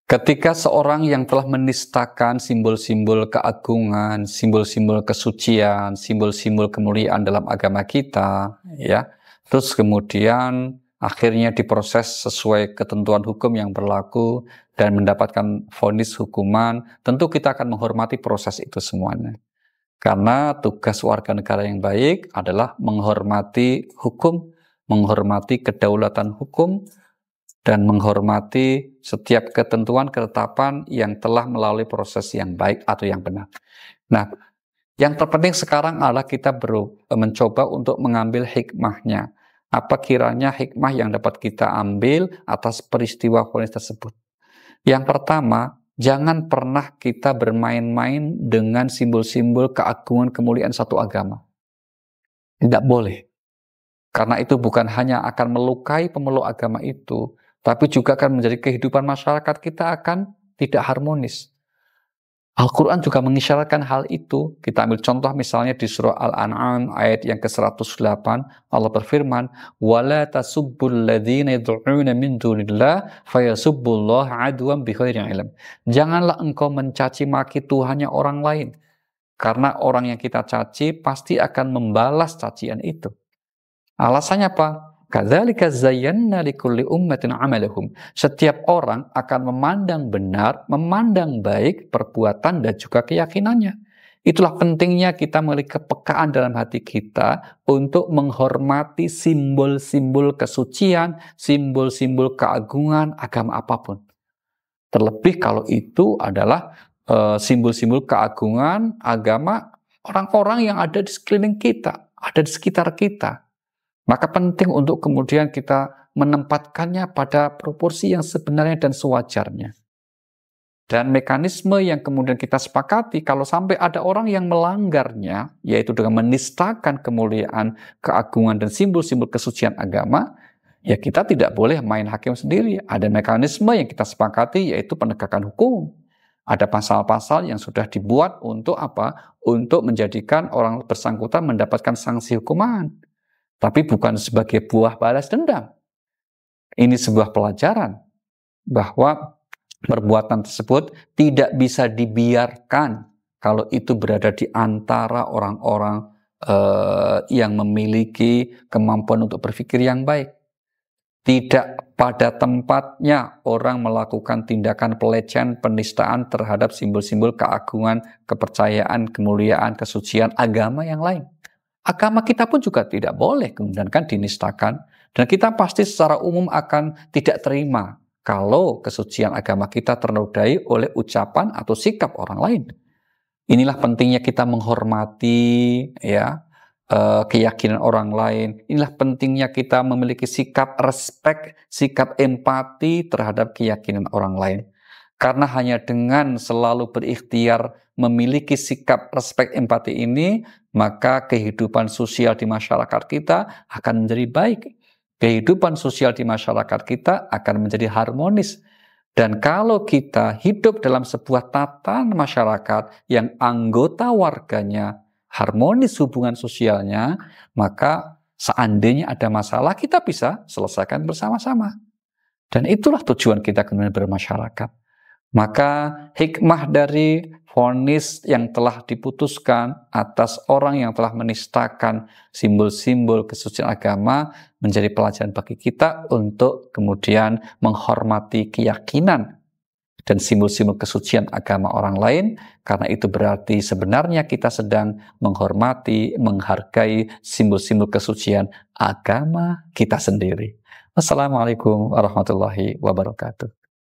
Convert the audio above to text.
Ketika seorang yang telah menistakan simbol-simbol keagungan, simbol-simbol kesucian, simbol-simbol kemuliaan dalam agama kita, ya, terus kemudian akhirnya diproses sesuai ketentuan hukum yang berlaku dan mendapatkan vonis hukuman, tentu kita akan menghormati proses itu semuanya. Karena tugas warga negara yang baik adalah menghormati hukum, menghormati kedaulatan hukum, dan menghormati setiap ketentuan ketetapan yang telah melalui proses yang baik atau yang benar. Nah, yang terpenting sekarang adalah kita mencoba untuk mengambil hikmahnya. Apa kiranya hikmah yang dapat kita ambil atas peristiwa vonis tersebut? Yang pertama, jangan pernah kita bermain-main dengan simbol-simbol keagungan kemuliaan satu agama. Tidak boleh. Karena itu bukan hanya akan melukai pemeluk agama itu, tapi juga akan menjadi kehidupan masyarakat kita akan tidak harmonis. Al-Quran juga mengisyaratkan hal itu. Kita ambil contoh misalnya di surah Al-An'am ayat yang ke-108, Allah berfirman, وَلَا تَسُبُّوا الَّذِينَ يَدْعُونَ مِن دُونِ اللَّهِ فَيَسُبُّوا اللَّهَ عَدْوًا بِغَيْرِ عِلْمٍ. Janganlah engkau mencaci maki Tuhannya orang lain, karena orang yang kita caci pasti akan membalas cacian itu. Alasannya apa? Kadzalika zayyana likulli ummatin amalahum. Setiap orang akan memandang benar, memandang baik perbuatan dan juga keyakinannya. Itulah pentingnya kita memiliki kepekaan dalam hati kita untuk menghormati simbol-simbol kesucian, simbol-simbol keagungan agama apapun. Terlebih kalau itu adalah simbol-simbol keagungan agama orang-orang yang ada di sekeliling kita, ada di sekitar kita. Maka penting untuk kemudian kita menempatkannya pada proporsi yang sebenarnya dan sewajarnya. Dan mekanisme yang kemudian kita sepakati, kalau sampai ada orang yang melanggarnya, yaitu dengan menistakan kemuliaan, keagungan, dan simbol-simbol kesucian agama, ya kita tidak boleh main hakim sendiri. Ada mekanisme yang kita sepakati, yaitu penegakan hukum. Ada pasal-pasal yang sudah dibuat untuk apa? Untuk menjadikan orang bersangkutan mendapatkan sanksi hukuman. Tapi bukan sebagai buah balas dendam. Ini sebuah pelajaran bahwa perbuatan tersebut tidak bisa dibiarkan kalau itu berada di antara orang-orang yang memiliki kemampuan untuk berpikir yang baik. Tidak pada tempatnya orang melakukan tindakan pelecehan, penistaan terhadap simbol-simbol keagungan, kepercayaan, kemuliaan, kesucian agama yang lain. Agama kita pun juga tidak boleh kemudian kan dinistakan, dan kita pasti secara umum akan tidak terima kalau kesucian agama kita ternodai oleh ucapan atau sikap orang lain. Inilah pentingnya kita menghormati ya keyakinan orang lain. Inilah pentingnya kita memiliki sikap respek, sikap empati terhadap keyakinan orang lain. Karena hanya dengan selalu berikhtiar memiliki sikap respek empati ini, maka kehidupan sosial di masyarakat kita akan menjadi baik. Kehidupan sosial di masyarakat kita akan menjadi harmonis. Dan kalau kita hidup dalam sebuah tatanan masyarakat yang anggota warganya harmonis hubungan sosialnya, maka seandainya ada masalah kita bisa selesaikan bersama-sama. Dan itulah tujuan kita kemudian bermasyarakat. Maka hikmah dari vonis yang telah diputuskan atas orang yang telah menistakan simbol-simbol kesucian agama menjadi pelajaran bagi kita untuk kemudian menghormati keyakinan dan simbol-simbol kesucian agama orang lain, karena itu berarti sebenarnya kita sedang menghormati, menghargai simbol-simbol kesucian agama kita sendiri. Wassalamualaikum warahmatullahi wabarakatuh.